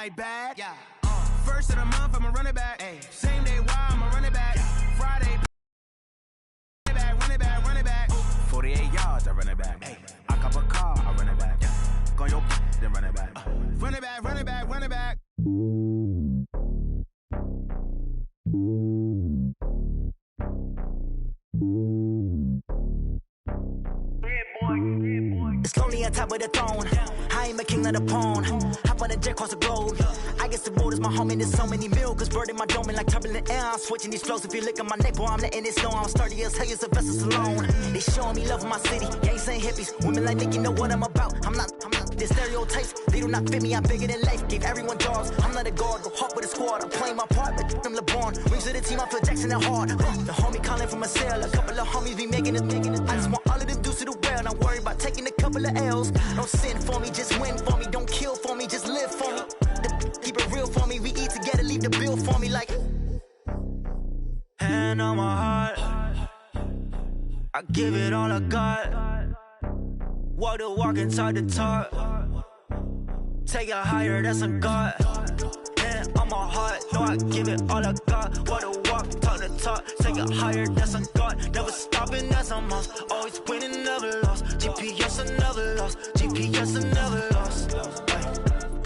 my bad. Yeah. First of the month, I'ma run it back. Ay. Same day, why I'ma run it back. Friday, run it back. 48 yards, I run it back. Ay. I cop a car, I run it back. Go your then run it back. Run it back, run it back, run it back. It's lonely on top of the throne. I ain't a king of the pawn. Hop on a jet across the globe. I guess the road is my home and there's so many milk. Bird in my dome and like turbulent air. I'm switching these flows. If you look at my neck, boy, I'm letting it snow. I'm sturdy as hell, as a vessel alone. They showing me love in my city. Gangs ain't hippies. Women like Nick, you know what I'm about. I'm not the stereotypes. They do not fit me. I'm bigger than life. Gave everyone jobs. I'm not a guard. Go hard with a squad. I'm playing my part, but I'm LeBron. Rings to the team. I feel Jackson and hard. The homie calling from a cell. A couple of homies be making it. I just want all of them dudes to the well. Not worry about taking a couple of L's. Don't sin for me, just win for me. Don't kill for me, just live for me. Keep it real for me. We eat together, leave the bill for me like. Hand on my heart, I give it all I got. Walk the walk and talk the talk. Take it higher, that's a God. Hand on my heart, no, I give it all I got. Walk the walk, talk the talk. Take it higher, that's a God. Never stopping, that's a must. Always winning, never lost. GPS, I never lost. GPS, I never lost.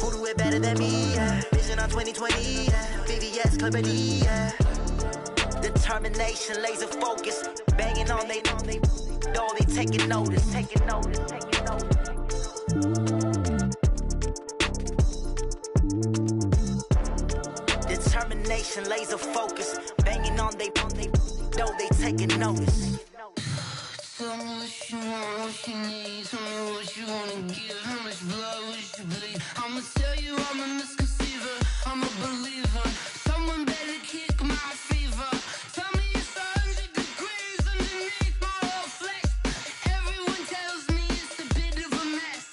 Who do it better than me? Yeah. Vision on 2020. Yeah. VVS, Clippity. Yeah. Determination, laser focus. Banging on they know they taking notice. Taking notice. Taking notice. Determination, laser focus. Banging on they know they taking notice. Tell me what you want, what you need. Tell me what you wanna give. How much blood would you bleed? I'ma tell you I'm a misconceiver. I'm a believer. Someone better kick my fever. Tell me it's 100 degrees underneath my whole flesh. Everyone tells me it's a bit of a mess.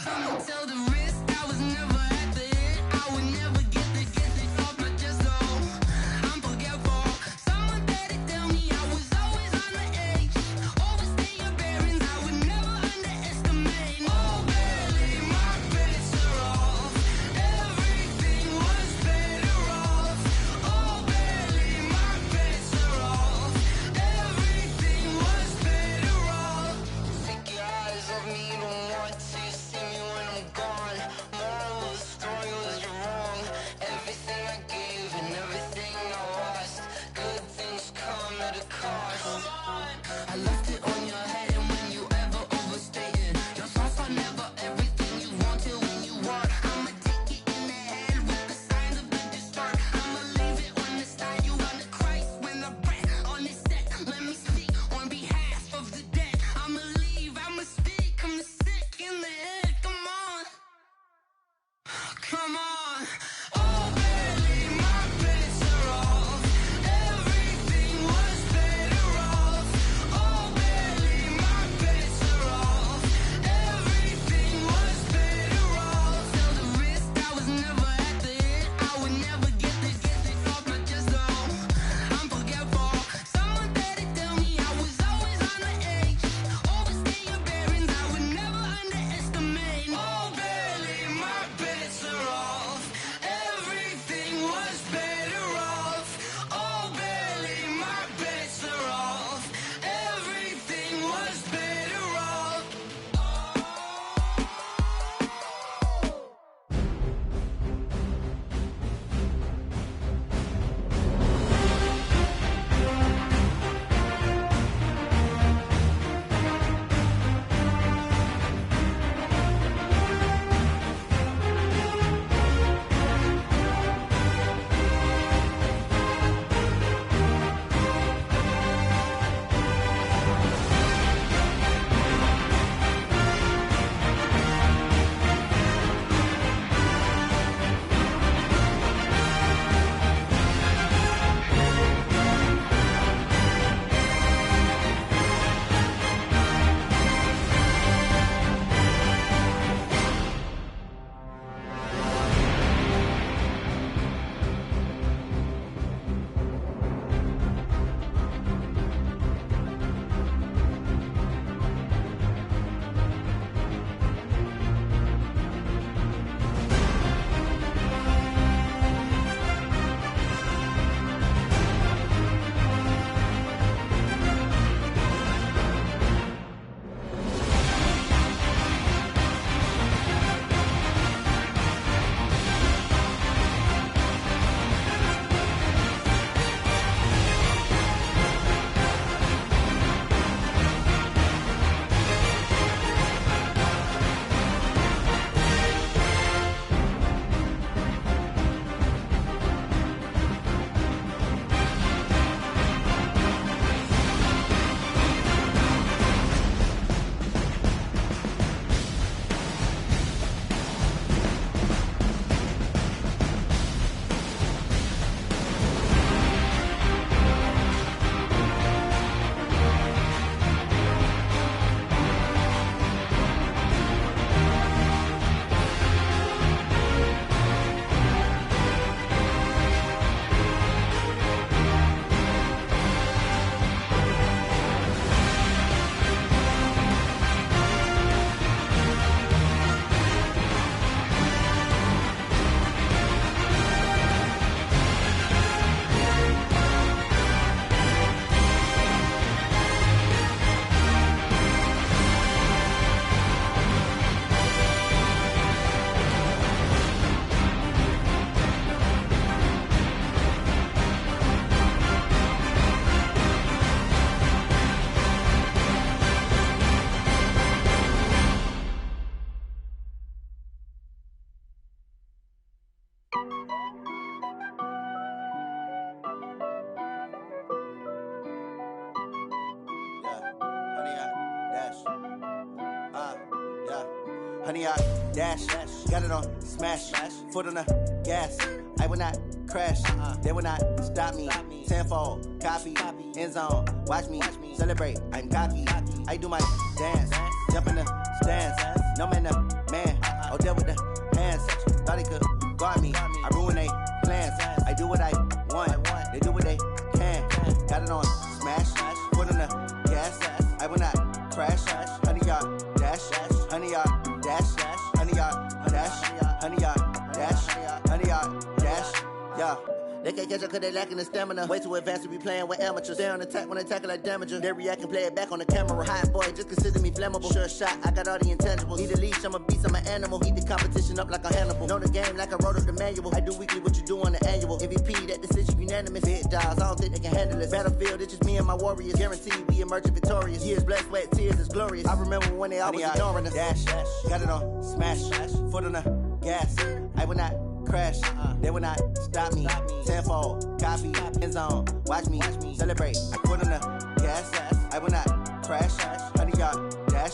I'ma tell the risk I was never at the end. I would never get it off my chest. Oh, I'm forgetful. Someone better tell me I was always on the edge. Overstay your bearings, I would never understand. honey yard, dash, got it on, smash, foot on the gas. I will not crash, they will not stop me. Tenfold, copy, end zone, watch me celebrate. I'm cocky, I do my dance, jump in the stands. No man, the man, oh there with the hands. Thought he could guard me, I ruin they plans. I do what I want, they do what they can. Got it on, smash, foot on the gas. I will not crash, honey yard, dash, honey yard, dash, honey yard, dash, honey yard, dash, honey yard, dash, yeah. They can't catch up cause they lacking the stamina. Way too advanced to be playing with amateurs. Stay on attack when they tackle like damager. They react and play it back on the camera. Hot boy, just consider me flammable. Sure shot, I got all the intangibles. Need a leash, I'm a beast, I'm an animal. Eat the competition up like a Hannibal. Know the game like I wrote up the manual. I do weekly what you do on the annual. MVP, that decision unanimous. Big dogs, I don't think they can handle this. Battlefield, it's just me and my warriors. Guaranteed we emerge victorious. Years, blood, sweat, tears, it's glorious. I remember when they always ignoring us. Dash, got it on, smash, foot on the gas. I will not crash, they will not stop me. Tenfold, copy, end zone, watch me celebrate. I put on the gas, I will not crash. Honey yard, dash,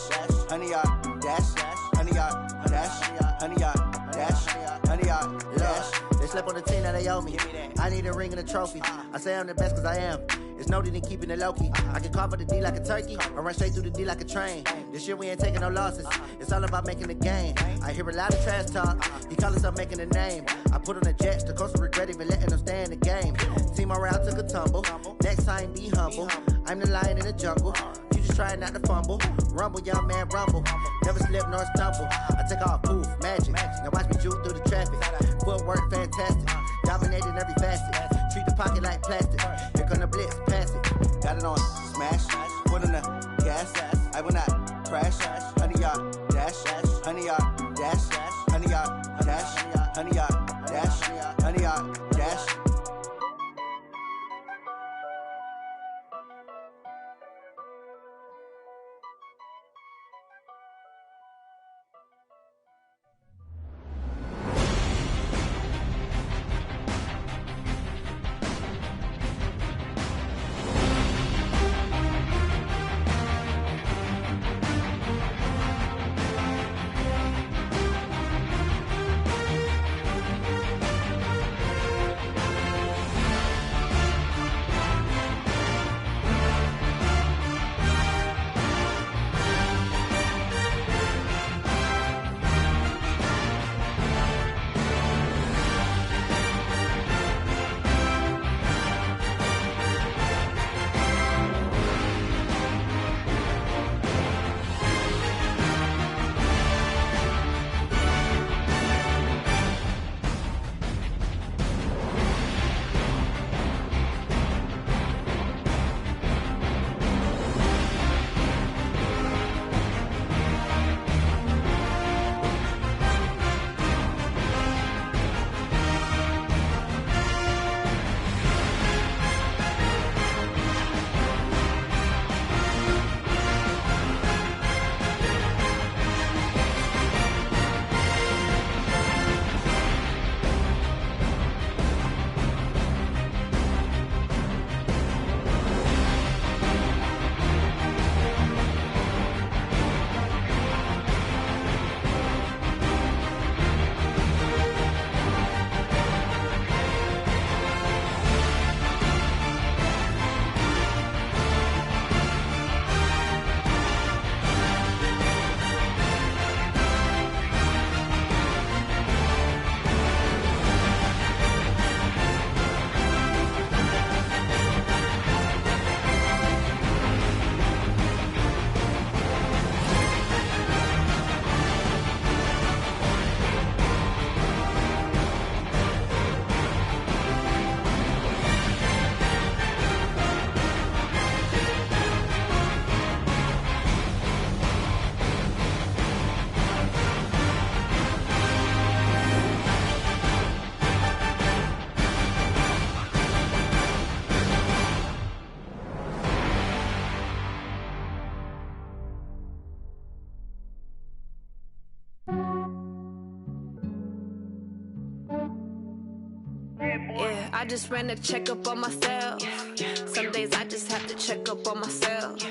honey yard, dash, honey yard, dash, honey yard, dash, honey yard, dash. They slept on the team that they owe me. I need a ring and a trophy. I say I'm the best cause I am. It's no need in keeping it low-key. I can carve for the D like a turkey, or run straight through the D like a train. This year we ain't taking no losses. It's all about making the game. I hear a lot of trash talk. He call himself making a name. I put on the jets, the coach will regret even letting them stay in the game. Team morale took a tumble. Next time be humble. I'm the lion in the jungle. You just trying not to fumble. Rumble, young man, rumble. Never slip nor stumble. I take off, poof, magic. Now watch me juke through the traffic. Footwork fantastic. Dominating every facet. Treat the pocket like plastic. Here come the blitz, pass it. Got it on, smash. Put on the gas. I will not crash. Honey yard, dash. Honey yard, dash. Honey yard, dash. Honey yard, dash. Honey yard, dash. Yeah, I just ran a checkup on myself. Some days I just have to check up on myself.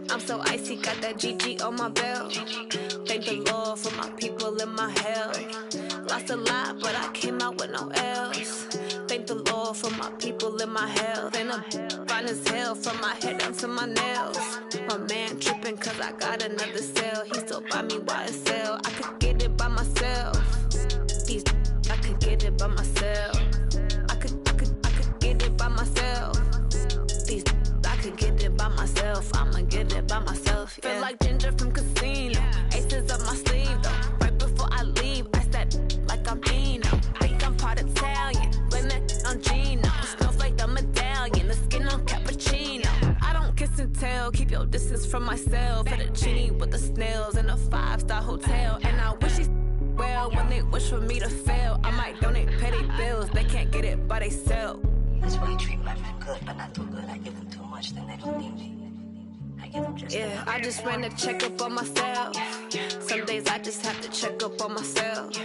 I'm so icy, got that GG on my belt. Thank the Lord for my people in my hell. Lost a lot, but I came out with no L's. Thank the Lord for my people in my hell. Then I'm fine as hell from my head down to my nails. My man tripping cause I got another cell. He still buy me YSL. I could get it by myself. These I could get it by myself. I could get it by myself. These I could get it by myself. I'ma get it by myself. Yeah. Feel like Ginger from Casino. Aces up my sleeve though. Right before I leave, I said like I'm Dino. Think I'm part Italian. Blame that on Gino. Snowflake the medallion. The skin on cappuccino. I don't kiss and tell. Keep your distance from myself. Fettuccine with the snails in a 5-star hotel. And I wish he's well when they wish for me to fail. I might donate petty bills. They can't get it by themselves. That's why you treat my friend good, but not too good. I give them too much, then they don't need me. I give them just yeah, I just ran a checkup on myself. Some days I just have to check up on myself.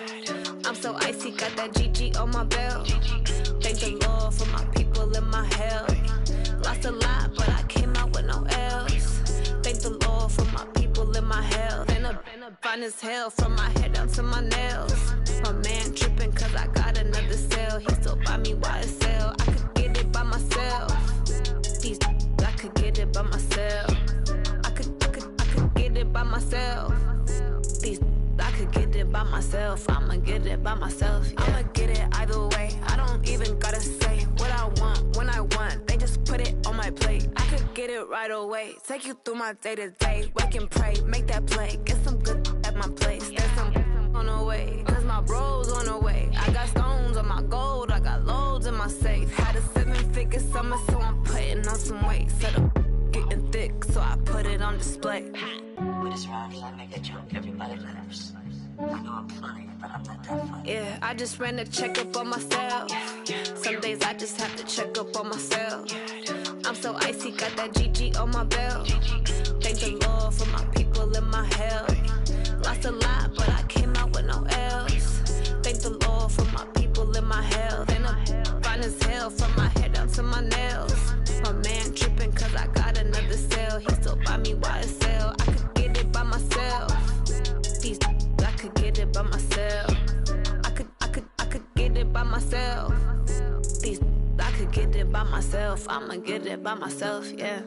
I'm so icy, got that GG on my belt. Thank the Lord for my people in my hell. Lost a lot, but I came out with no L's. Thank the Lord for my people in my hell. Then I'm fine as hell from my head down to my nails. My man tripping cause I got another cell. He still buy me YSL. I could get it by myself. These I could get it by myself. I could get it by myself. These I could get it by myself. I'ma get it by myself. Yeah. I'ma get it either way. I don't even gotta say what I want when I want. They just put it on my plate. I could get it right away. Take you through my day to day. Wake and pray, make that play. Get some good at my place. There's some on the way. Cause my bros on the way. I got stones on my gold. I got loads in my safe. Had a 7-figure summer, so I'm putting on some weight. Set up getting thick, so I put it on display. With this round, I make a joke, everybody laughs. I know I'm funny, but I'm not that funny. Yeah, I just ran a checkup on myself. Some days I just have to check up on myself. I'm so icy, got that GG on my belt. Thank the Lord for my people in my hell. Lost a lot, but I came out with no L's. Thank the Lord for my people in my hell. Then I'm fine as hell from my head down to my nails. My man tripping cause I got another cell. He still buy me YSL. I could get it by myself. These I could get it by myself. I could get it by myself. These I could get it by myself. I'ma get it by myself, yeah.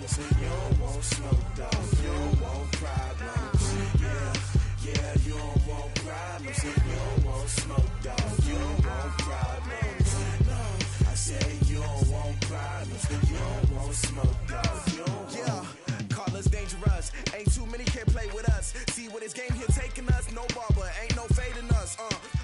problems. You don't want smoke, dog. You don't want problems. Yeah, you don't want problems. You don't want smoke, dog. You don't want problems. No, I said you don't want problems. You don't want smoke, dog. You don't want. Call us dangerous. Ain't too many can play with us. See what this game here taking us. No barber, ain't no fading us.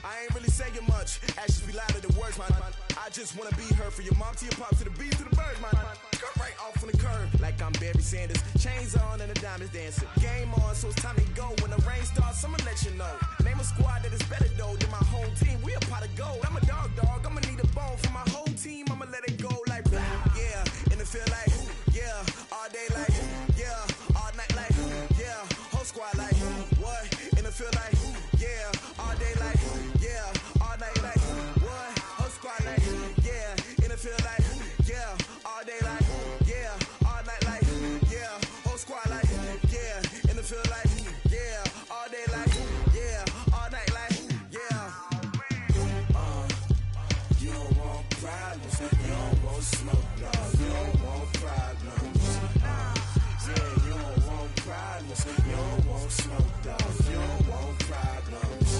I ain't really saying much. Actions be louder than words, man. I just wanna be heard from your mom to your pop to the beat to the birds, man. Cut right off on the curb like I'm Barry Sanders. Chains on and the diamonds dancing. Game on, so it's time to go. When the rain starts, I'ma let you know. Name a squad that is better though than my home team. We a pot of gold. I'm a dog. I'ma need a bone for my whole team. I'ma let it go like yeah. And it feel like yeah. All day like yeah. All night like yeah. Whole squad like what? And it feel like yeah. All day like yeah. All night like what? Whole squad like yeah. And it feel like yeah. All day like yeah. All night like yeah. Whole squad like yeah. And it feel like yeah. All day like yeah. All night like yeah. You don't want problems. You don't want smoke, dog. You don't want problems. Yeah, you don't want problems. You don't want smoke, dog. You don't want problems.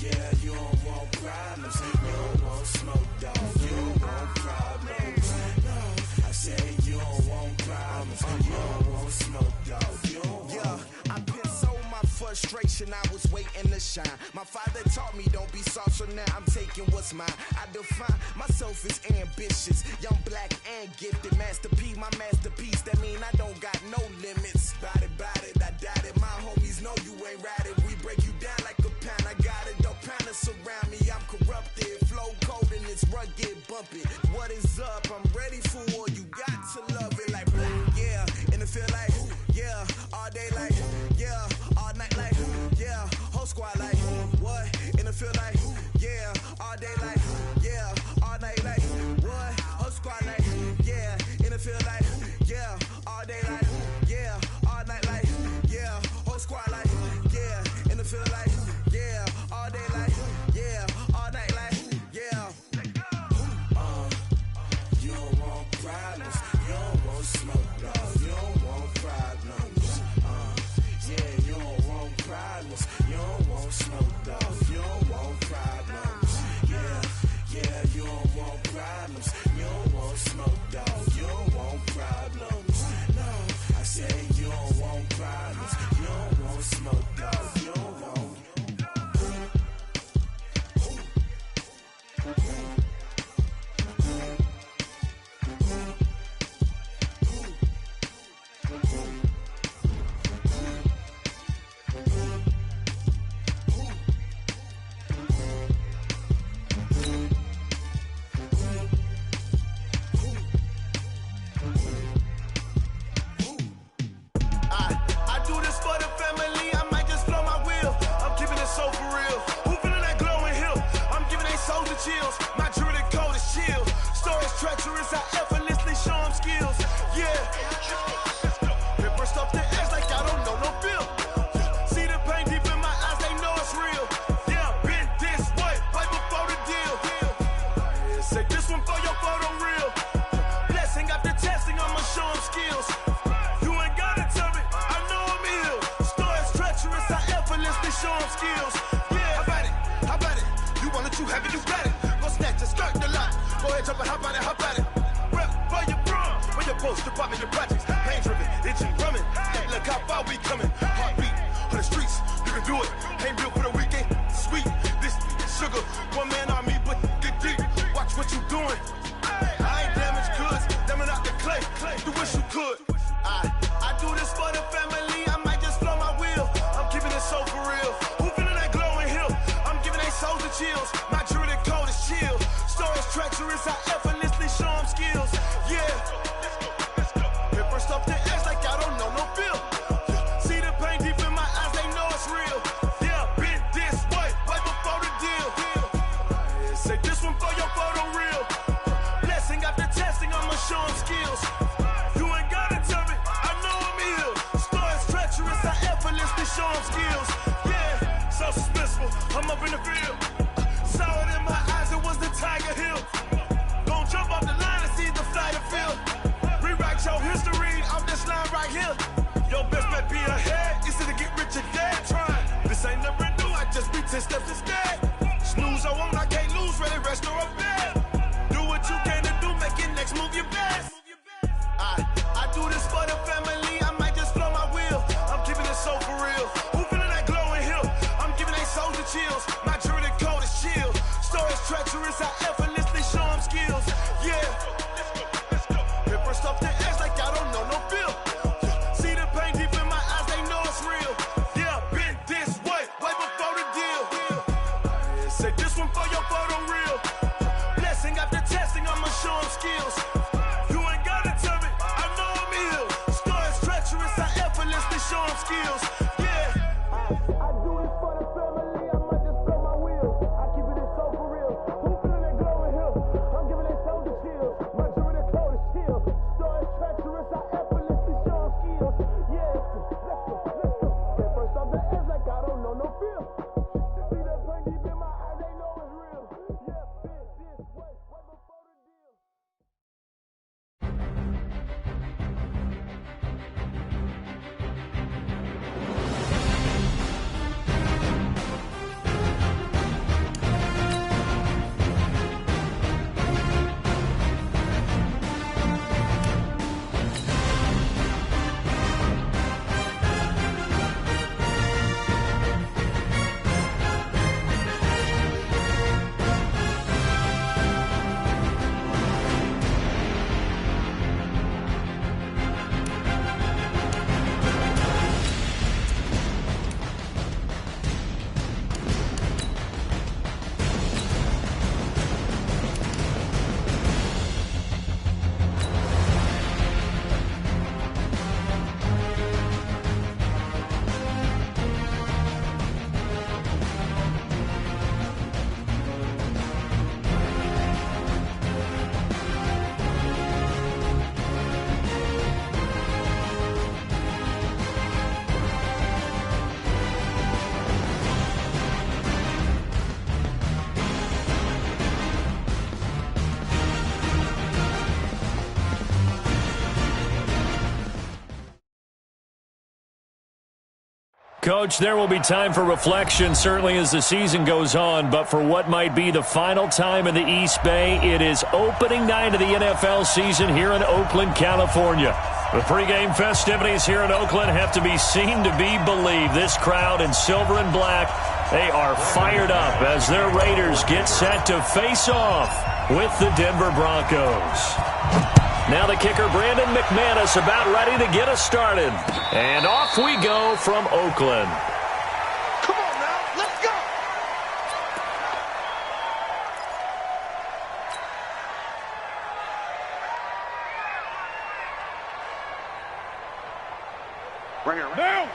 Yeah, you don't want problems. You don't want smoke, dog. You don't want problems. No, I say you don't want problems. You don't want smoke, dog. You don't want. I've been so my frustration, I was waiting to shine. My father taught me don't be soft, so now I'm taking what's mine. I define myself as ambitious, young, black, and gifted. Master P, my masterpiece. That mean I don't got no limits. Bout it, I doubt it. My homies know you ain't ratted. We break you down like a pound. I got it, don't pound us around me. I'm corrupted, flow cold and it's rugged, bumpy. What is up? I'm ready for war. You got to love it like yeah. And it feel like yeah. All day like yeah. All night like yeah. Whole squad like what? And it feel like yeah. All day like yeah. All night like what? Whole squad like yeah. And it feel like yeah. All day like yeah. All night like yeah. Whole squad like yeah. And it feel like yeah. All day like yeah. All night like yeah. You don't want problems. You don't want smoke, dog. You don't want problems. Yeah, you don't want problems. You don't want smoke, dog. You don't want problems. Yeah, you don't want problems. You don't want smoke, dog. You don't want problems. No, I say you don't want problems. You don't want smoke, dog. You don't want. I do this for the family. I might just blow my wheel. I'm keeping it so for real. Who feeling that glowing hill? I'm giving they souls the chills. My jewelry code is chill. Stories treacherous. I effortlessly show them skills. Yeah. It burst off the edge like I don't know no feel. See the pain deep in my eyes. They know it's real. Yeah, been this way right before the deal. Say this one for your photo real. Blessing after testing. I'ma show them skills. You ain't gotta tell me. I know I'm ill. Stories treacherous. I effortlessly show them skills. Yeah, how about it? You want it, you have it, you got it. Go snatch it, skirt the lot. Go ahead, jump it, how about it? Rep for your brum. For your post, department, your projects. Pain driven, itching, drumming. Look how far we coming. Heartbeat on the streets. You can do it. Ain't built for the weekend. Sweet, this sugar. One man army, but get deep. Watch what you doing. I ain't damaged goods. Damn it out the clay. You wish you could. I do this for the family. I might just blow my wheel. I'm keeping it so for real. Who feeling that glowing hill? I'm giving they souls the chills. My jewelry code is chill. Stories treacherous. I effortlessly show them skills. Yeah. It burst off the edge like I don't know no feel. See the pain deep in my eyes. They know it's real. Yeah, been this way right before the deal. Say this one for your photo real. Blessing after testing. I'ma show them skills. You ain't gotta tell me. I know I'm ill. Stories treacherous. I effortlessly show them skills. Yeah, so suspenseful. I'm up in the field. Saw it in my eyes. It was the Tiger Hill. Gon' jump off the line and see the flight of field. Rewrite your history. this line right here. Your best bet be ahead. Easy to get rich or dead trying. This ain't never new, I just be 10 steps instead. Snooze I won't, I can't lose, ready, rest or a bed. Do what you can to do, make your next move your best. I do this for the family, I might just blow my wheel. I'm keeping it so for real. Who feeling that glow in here? I'm giving they soldier chills. My jewelry code is chill. Stories treacherous, I effortlessly show them skills. Yeah. Paper stuff the edge like I don't know no feel. See the pain deep in my eyes, they know it's real. Yeah, been this way before the deal. Say this one for your photo reel. Blessing after testing, I'ma show them skills. You ain't gotta tell me, I know I'm ill. Stories treacherous, I effortlessly show them skills. Yeah. I do this for the family, I might just blow my wheel. I keep it so for real. Who feeling that glow in here? I'm giving they soldier chills. My jewelry code is chill. Stories treacherous, I effortlessly show them skills. Yeah. Let's go. Get first off the edge like I don't know no feel. See that pain deep in my eyes, they know it's real. Yeah, been this way before the deal. Coach, there will be time for reflection, certainly as the season goes on, but for what might be the final time in the East Bay, it is opening night of the NFL season here in Oakland, California. The pregame festivities here in Oakland have to be seen to be believed. This crowd in silver and black, they are fired up as their Raiders get set to face off with the Denver Broncos. Now the kicker, Brandon McManus, about ready to get us started. And off we go from Oakland. Come on now, let's go! Bring it around. Down!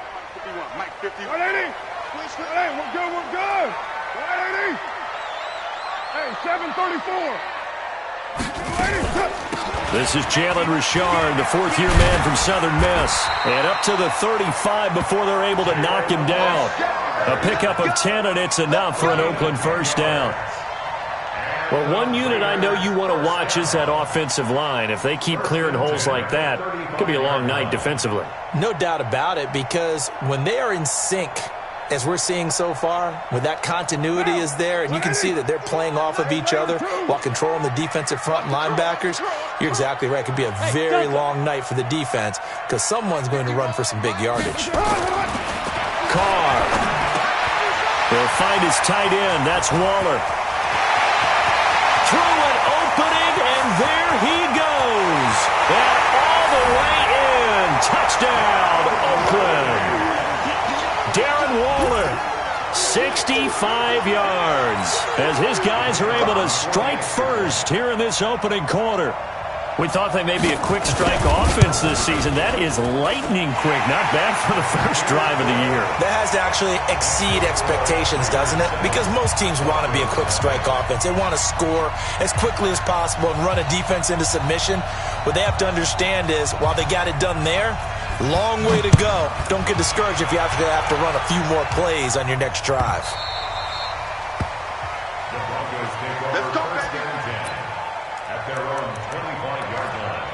51, Mike 51. 180! Hey, we're good, we're good! 180! Hey, 734! 280! This is Jalen Richard, the fourth-year man from Southern Miss. And up to the 35 before they're able to knock him down. A pickup of 10, and it's enough for an Oakland first down. Well, one unit I know you want to watch is that offensive line. If they keep clearing holes like that, it could be a long night defensively. No doubt about it, because when they are in sync, as we're seeing so far, when that continuity is there and you can see that they're playing off of each other while controlling the defensive front and linebackers, you're exactly right. It could be a very long night for the defense because someone's going to run for some big yardage. Carr will find his tight end. That's Waller. Through an opening, and there he goes. And all the way in. Touchdown, Oakland. Darren Waller, 65 yards, as his guys are able to strike first here in this opening quarter. We thought they may be a quick strike offense this season. That is lightning quick. Not bad for the first drive of the year. That has to actually exceed expectations, doesn't it? Because most teams want to be a quick strike offense. They want to score as quickly as possible and run a defense into submission. What they have to understand is, while they got it done there, long way to go. Don't get discouraged if you have to run a few more plays on your next drive. Let's go, at their own 25-yard line.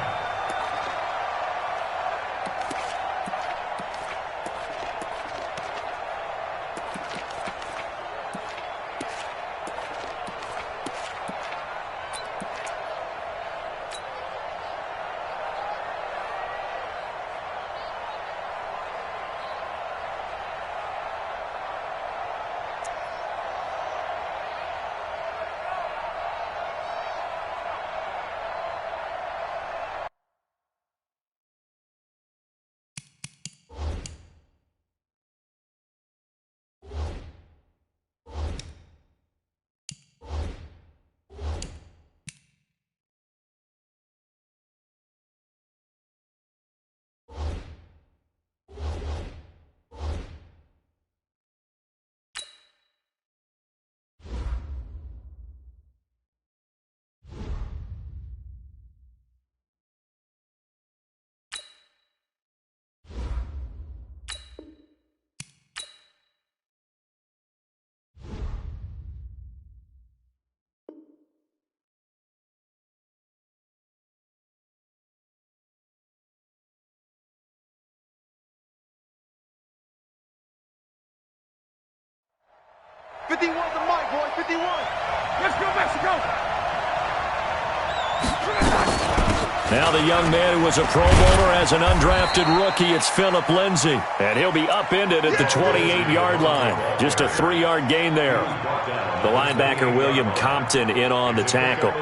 51 the mic, boy, 51. Let's go, Mexico. Now the young man who was a Pro Bowler as an undrafted rookie, it's Phillip Lindsay. And he'll be upended at the 28-yard line. Just a 3-yard gain there. The linebacker, William Compton, in on the tackle.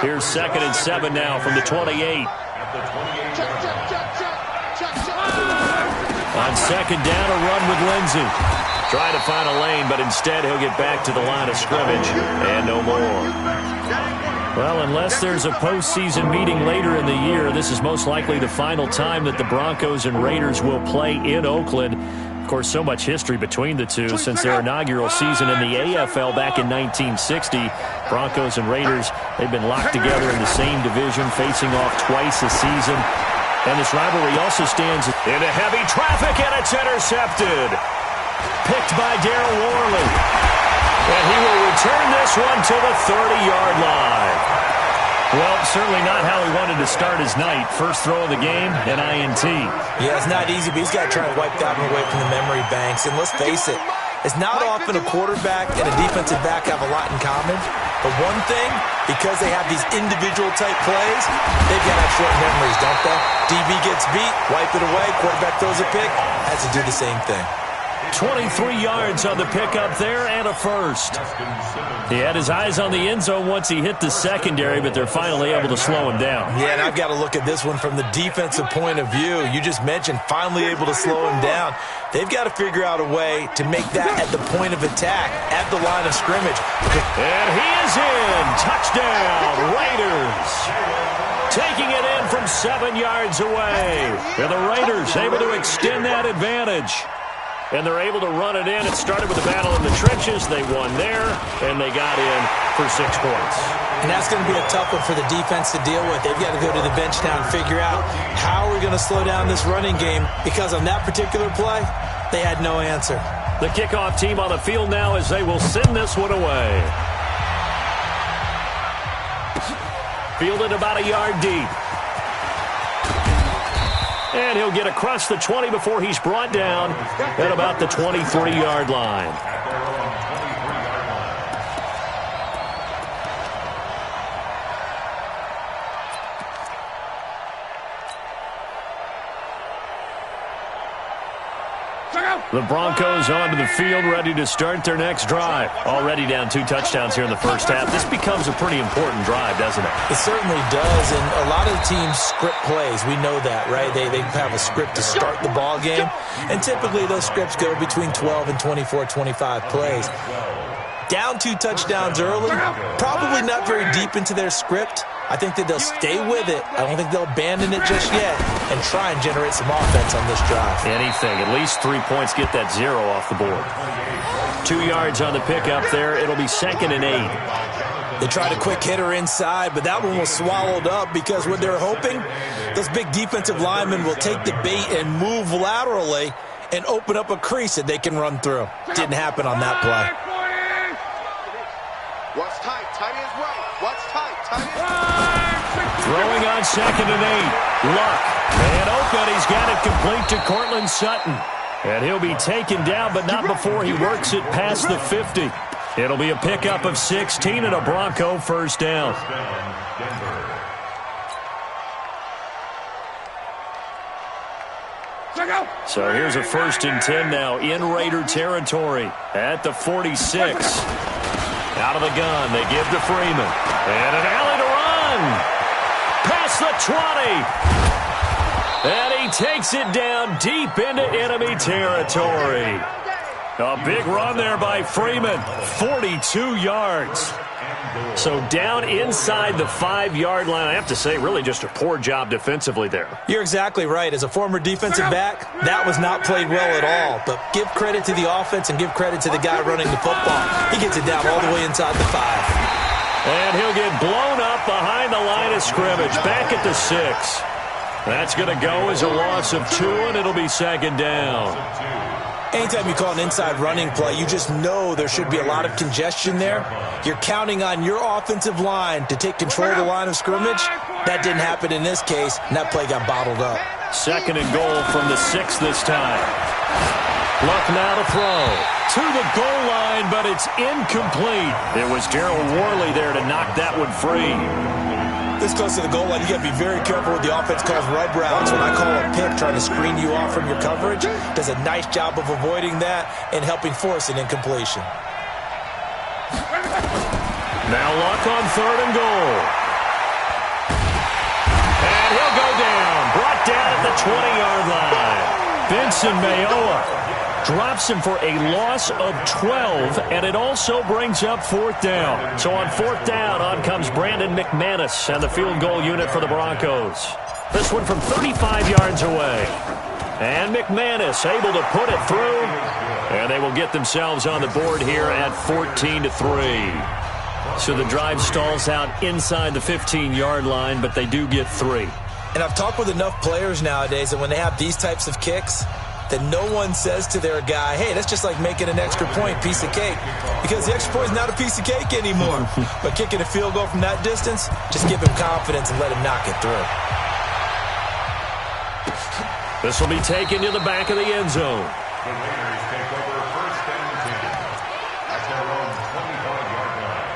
Here's 2nd and 7 now from the 28. On 2nd down, a run with Lindsay. Trying to find a lane, but instead he'll get back to the line of scrimmage and no more. Well, unless there's a postseason meeting later in the year, this is most likely the final time that the Broncos and Raiders will play in Oakland. Of course, so much history between the two since their inaugural season in the AFL back in 1960. Broncos and Raiders, they've been locked together in the same division, facing off twice a season. And this rivalry also stands into heavy traffic, and it's intercepted. Picked by Darryl Worley. And he will return this one to the 30-yard line. Well, certainly not how he wanted to start his night. First throw of the game, an INT. Yeah, it's not easy, but he's got to try to wipe that one away from the memory banks. And let's face it, it's not often a quarterback and a defensive back have a lot in common. But one thing, because they have these individual-type plays, they've got to have short memories, don't they? DB gets beat, wipe it away, quarterback throws a pick, has to do the same thing. 23 yards on the pickup there and a first. He had his eyes on the end zone once he hit the secondary, but they're finally able to slow him down. Yeah, and I've got to look at this one from the defensive point of view. You just mentioned finally able to slow him down. They've got to figure out a way to make that at the point of attack, at the line of scrimmage. And he is in. Touchdown, Raiders. Taking it in from 7 yards away. And the Raiders able to extend that advantage. And they're able to run it in. It started with a battle in the trenches. They won there, and they got in for 6 points. And that's going to be a tough one for the defense to deal with. They've got to go to the bench now and figure out how we're going to slow down this running game, because on that particular play, they had no answer. The kickoff team on the field now as they will send this one away. Fielded about a yard deep. And he'll get across the 20 before he's brought down at about the 23-yard line. The Broncos onto the field, ready to start their next drive. Already down 2 touchdowns here in the first half. This becomes a pretty important drive, doesn't it? It certainly does, and a lot of the teams script plays. We know that, right? They have a script to start the ball game, and typically those scripts go between 12 and 24, 25 plays. Down 2 touchdowns early, probably not very deep into their script. I think that they'll stay with it. I don't think they'll abandon it just yet and try and generate some offense on this drive. Anything. At least 3 points, get that 0 off the board. 2 yards on the pickup there. It'll be 2nd and 8. They tried a quick hitter inside, but that one was swallowed up because what they're hoping, those big defensive linemen will take the bait and move laterally and open up a crease that they can run through. Didn't happen on that play. What's tight? Tight is right. What's tight? Tight is right. Throwing on 2nd and 8. Luck. And open. He's got it complete to Cortland Sutton. And he'll be taken down, but not before he works it past the 50. It'll be a pickup of 16 and a Bronco first down. So here's a 1st and 10 now in Raider territory at the 46. Out of the gun, they give to Freeman. And an alley to run. Past the 20. And he takes it down deep into enemy territory. A big run there by Freeman. 42 yards. So down inside the 5-yard line. I have to say, really just a poor job defensively there. You're exactly right. As a former defensive back, that was not played well at all. But give credit to the offense and give credit to the guy running the football. He gets it down all the way inside the 5. And he'll get blown up behind the line of scrimmage. Back at the 6. That's going to go as a loss of 2, and it'll be 2nd down. Anytime you call an inside running play, you just know there should be a lot of congestion there. You're counting on your offensive line to take control of the line of scrimmage. That didn't happen in this case, and that play got bottled up. 2nd and goal from the 6 this time. Luck now to throw. To the goal line, but it's incomplete. It was Daryl Worley there to knock that one free. This close to the goal line, you got to be very careful with the offense calls rub routes. When I call a pick, trying to screen you off from your coverage, does a nice job of avoiding that and helping force an incompletion. Now Luck on 3rd and goal. And he'll go down. Brought down at the 20-yard line. Vincent Mayoa drops him for a loss of 12, and it also brings up 4th down. So on 4th down, on comes Brandon McManus and the field goal unit for the Broncos. This one from 35 yards away. And McManus able to put it through, and they will get themselves on the board here at 14-3. So the drive stalls out inside the 15-yard line, but they do get 3. And I've talked with enough players nowadays that when they have these types of kicks, that no one says to their guy, hey, that's just like making an extra point, piece of cake. Because the extra point is not a piece of cake anymore. But kicking a field goal from that distance, just give him confidence and let him knock it through. This will be taken to the back of the end zone. The Raiders take over 1st and 10 at their own 25-yard line.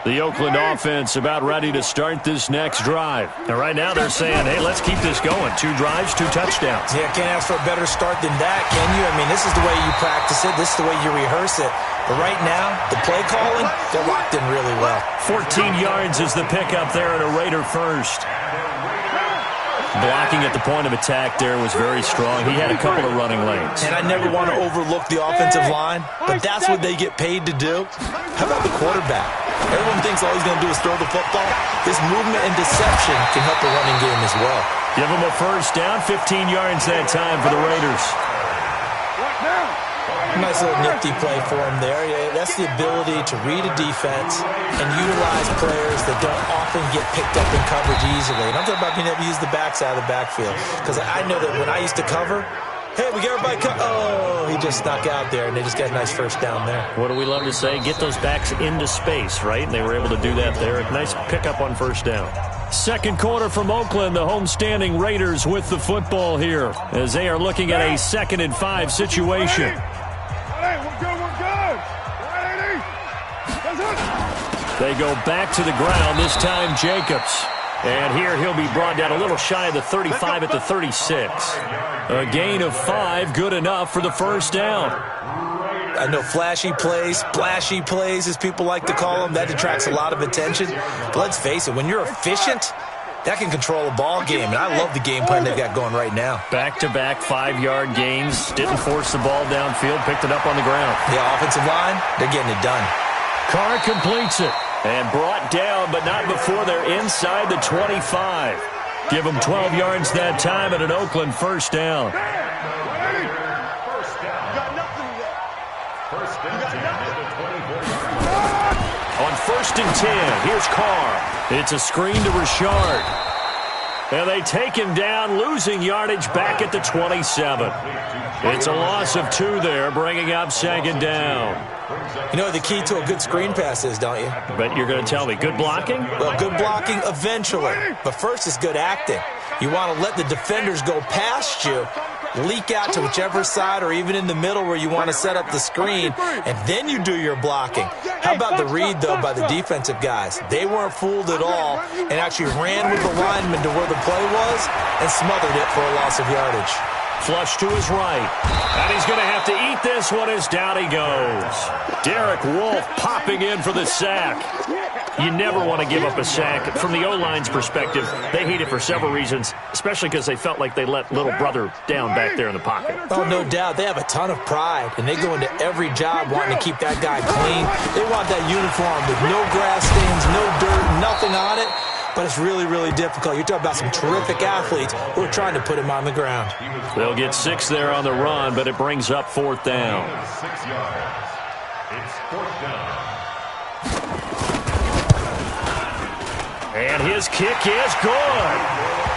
The Oakland offense about ready to start this next drive. And right now they're saying, hey, let's keep this going. 2 drives, 2 touchdowns. Yeah, can't ask for a better start than that, can you? I mean, this is the way you practice it. This is the way you rehearse it. But right now, the play calling, they're locked in really well. 14 yards is the pickup there at a Raider first. Blocking at the point of attack there was very strong. He had a couple of running lanes. And I never want to overlook the offensive line, but that's what they get paid to do. How about the quarterback? Everyone thinks all he's going to do is throw the football. His movement and deception can help the running game as well. Give him a first down, 15 yards that time for the Raiders. Nice little nifty play for him there. Yeah, that's the ability to read a defense and utilize players that don't often get picked up in coverage easily. And I'm talking about being able to use the backside of the backfield. Because I know that when I used to cover, hey, we got everybody oh, he just snuck out there, and they just got a nice first down there. What do we love to say? Get those backs into space, right? And they were able to do that there. Nice pickup on first down. Second quarter from Oakland, the homestanding Raiders with the football here as they are looking at a 2nd and 5 situation. They go back to the ground, this time Jacobs. And here he'll be brought down a little shy of the 35 at the 36. A gain of 5, good enough for the first down. I know flashy plays, splashy plays, as people like to call them, that detracts a lot of attention. But let's face it, when you're efficient, that can control a ball game. And I love the game plan they've got going right now. Back-to-back 5-yard gains. Didn't force the ball downfield, picked it up on the ground. The offensive line, they're getting it done. Carr completes it. And brought down, but not before they're inside the 25. Give them 12 yards that time and an Oakland first down. On 1st and 10, here's Carr. It's a screen to Richard. And they take him down, losing yardage back at the 27. It's a loss of 2 there, bringing up 2nd down. You know what the key to a good screen pass is, don't you? But you're going to tell me, good blocking? Well, good blocking eventually. But first is good acting. You want to let the defenders go past you, leak out to whichever side or even in the middle where you want to set up the screen, and then you do your blocking. How about the read, though, by the defensive guys? They weren't fooled at all and actually ran with the lineman to where the play was and smothered it for a loss of yardage. Flush to his right. And he's going to have to eat this one as down he goes. Derek Wolfe popping in for the sack. You never want to give up a sack. From the O-line's perspective, they hate it for several reasons, especially because they felt like they let little brother down back there in the pocket. Oh, no doubt. They have a ton of pride, and they go into every job wanting to keep that guy clean. They want that uniform with no grass stains, no dirt, nothing on it. But it's really, really difficult. You're talking about some terrific athletes who are trying to put him on the ground. They'll get 6 there on the run, but it brings up 4th down. 6 yards. It's 4th down. And his kick is good.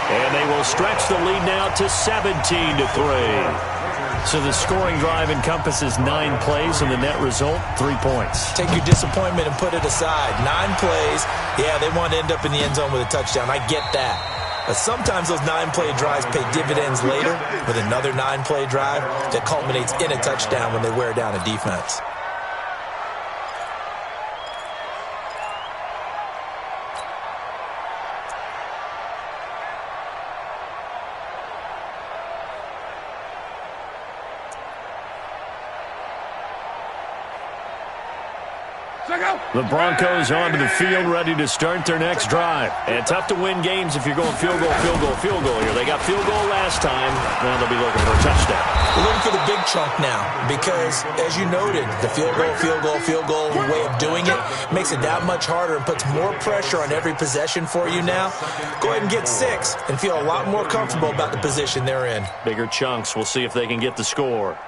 And they will stretch the lead now to 17-3. So the scoring drive encompasses 9 plays, and the net result, 3 points. Take your disappointment and put it aside. 9 plays, yeah, they want to end up in the end zone with a touchdown. I get that. But sometimes those 9-play drives pay dividends later with another 9-play drive that culminates in a touchdown when they wear down a defense. The Broncos onto the field, ready to start their next drive. And tough to win games if you're going field goal here. They got field goal last time. Now they'll be looking for a touchdown. We're looking for the big chunk now because, as you noted, the field goal way of doing it makes it that much harder and puts more pressure on every possession for you now. Go ahead and get 6 and feel a lot more comfortable about the position they're in. Bigger chunks. We'll see if they can get the score.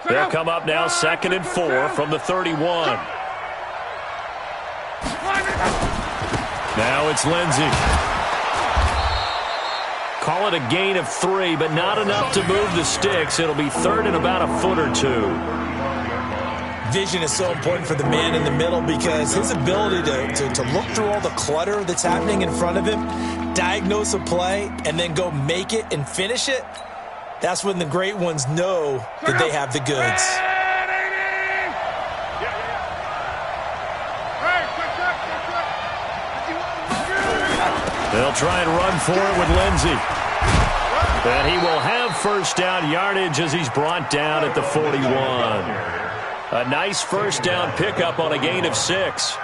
They'll come up now, 2nd and 4 from the 31. Now it's Lindsey. Call it a gain of 3, but not enough to move the sticks. It'll be 3rd and about a foot or 2. Vision is so important for the man in the middle because his ability to look through all the clutter that's happening in front of him, diagnose a play, and then go make it and finish it. That's when the great ones know that they have the goods. They'll try and run for it with Lindsey. And he will have first down yardage as he's brought down at the 41. A nice first down pickup on a gain of 6.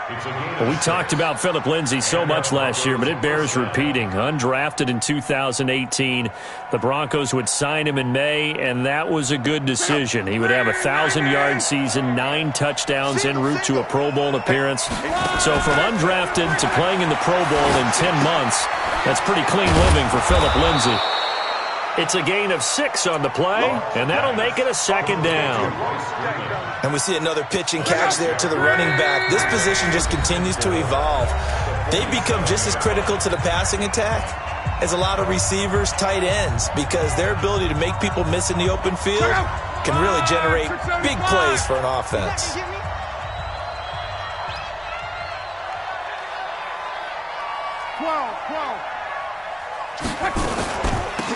Well, we talked about Phillip Lindsay so much last year, but it bears repeating. Undrafted in 2018, the Broncos would sign him in May, and that was a good decision. He would have a 1,000-yard season, 9 touchdowns en route to a Pro Bowl appearance. So from undrafted to playing in the Pro Bowl in 10 months, that's pretty clean living for Phillip Lindsay. It's a gain of 6 on the play, and that'll make it a 2nd down. And we see another pitch and catch there to the running back. This position just continues to evolve. They become just as critical to the passing attack as a lot of receivers, tight ends, because their ability to make people miss in the open field can really generate big plays for an offense.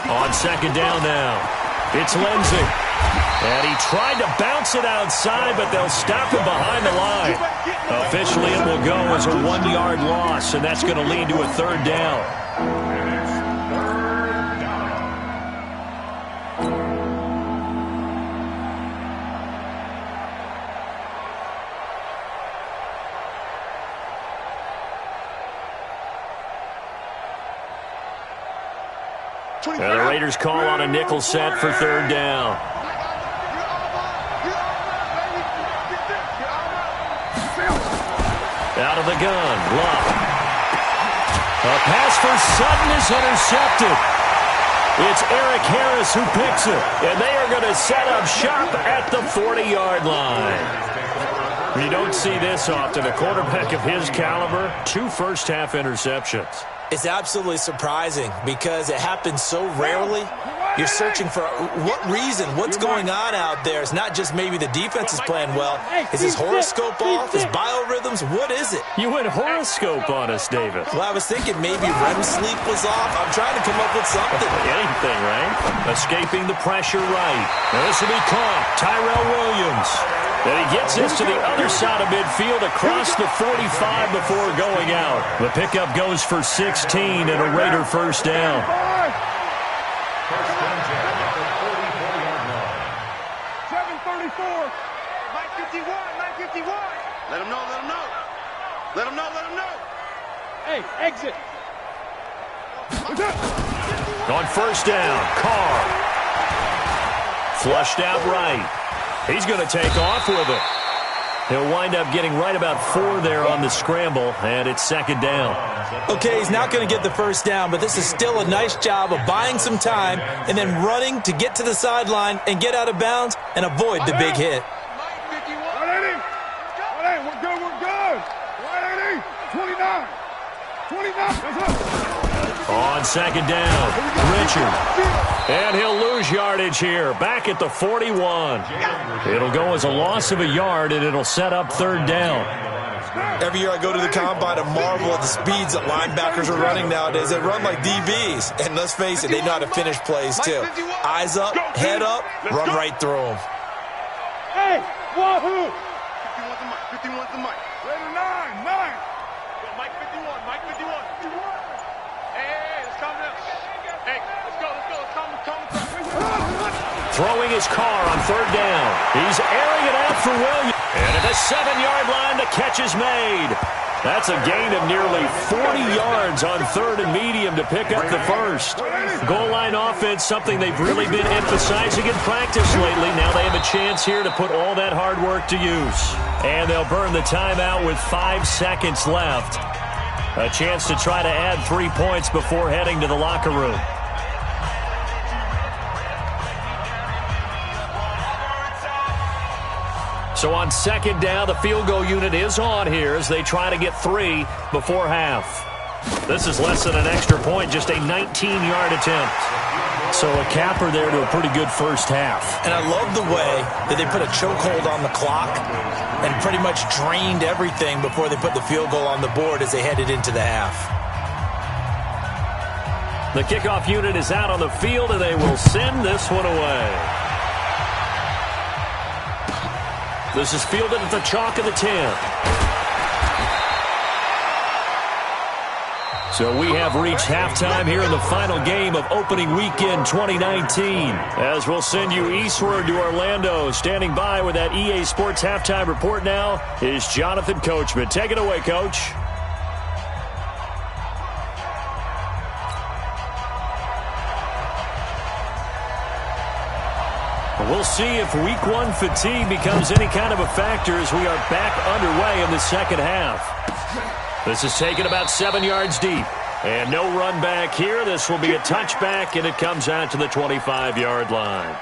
On 2nd down now, it's Lindsey. And he tried to bounce it outside, but they'll stop him behind the line. Officially, it will go as a 1-yard loss, and that's going to lead to a 3rd down. And the Raiders call on a nickel set for 3rd down. Out of the gun, Love. A pass for Sutton is intercepted. It's Eric Harris who picks it, and they are going to set up shop at the 40-yard line. You don't see this often. A quarterback of his caliber, 2 first-half interceptions. It's absolutely surprising because it happens so rarely. You're searching for what reason, what's going on out there. It's not just maybe the defense is playing well. Is his horoscope off? His biorhythms? What is it? You went horoscope on us, David. Well, I was thinking maybe REM sleep was off. I'm trying to come up with something. Anything, right? Escaping the pressure right. Now this will be caught. Tyrell Williams. And he gets this to the other side of midfield across the 45 before going out. The pickup goes for 16 and a Raider first down. Let him know, let him know. Let him know, let him know. Hey, exit. On first down, Carr. Flushed out right. He's going to take off with it. He'll wind up getting right about 4 there on the scramble, and it's 2nd down. Okay, he's not going to get the first down, but this is still a nice job of buying some time and then running to get to the sideline and get out of bounds and avoid the big hit. We're good. 29. 29. That's up. On second down, Richard. And he'll lose yardage here, back at the 41. It'll go as a loss of a yard, and it'll set up third down. Every year I go to the combine and marvel at the speeds that linebackers are running nowadays. They run like DBs. And let's face it, they know how to finish plays, too. Eyes up, head up, run right through them. Hey, wahoo! 51's the mic. Ready, 9. Yo, Mike 51, Mike 51. Hey, let's calm down. Hey, let's go. Calm. Throwing his car on third down. He's airing it out for Williams. And at the 7-yard line, the catch is made. That's a gain of nearly 40 yards on third and medium to pick up the first. Goal line offense, something they've really been emphasizing in practice lately. Now they have a chance here to put all that hard work to use. And they'll burn the timeout with 5 seconds left. A chance to try to add 3 points before heading to the locker room. So on second down, the field goal unit is on here as they try to get 3 before half. This is less than an extra point, just a 19-yard attempt. So a capper there to a pretty good first half. And I love the way that they put a chokehold on the clock and pretty much drained everything before they put the field goal on the board as they headed into the half. The kickoff unit is out on the field, and they will send this one away. This is fielded at the chalk of the 10. So we have reached halftime here in the final game of opening weekend 2019. As we'll send you eastward to Orlando. Standing by with that EA Sports halftime report now is Jonathan Coachman. Take it away, Coach. We'll see if week 1 fatigue becomes any kind of a factor as we are back underway in the second half. This is taken about 7 yards deep. And no run back here. This will be a touchback, and it comes out to the 25-yard line.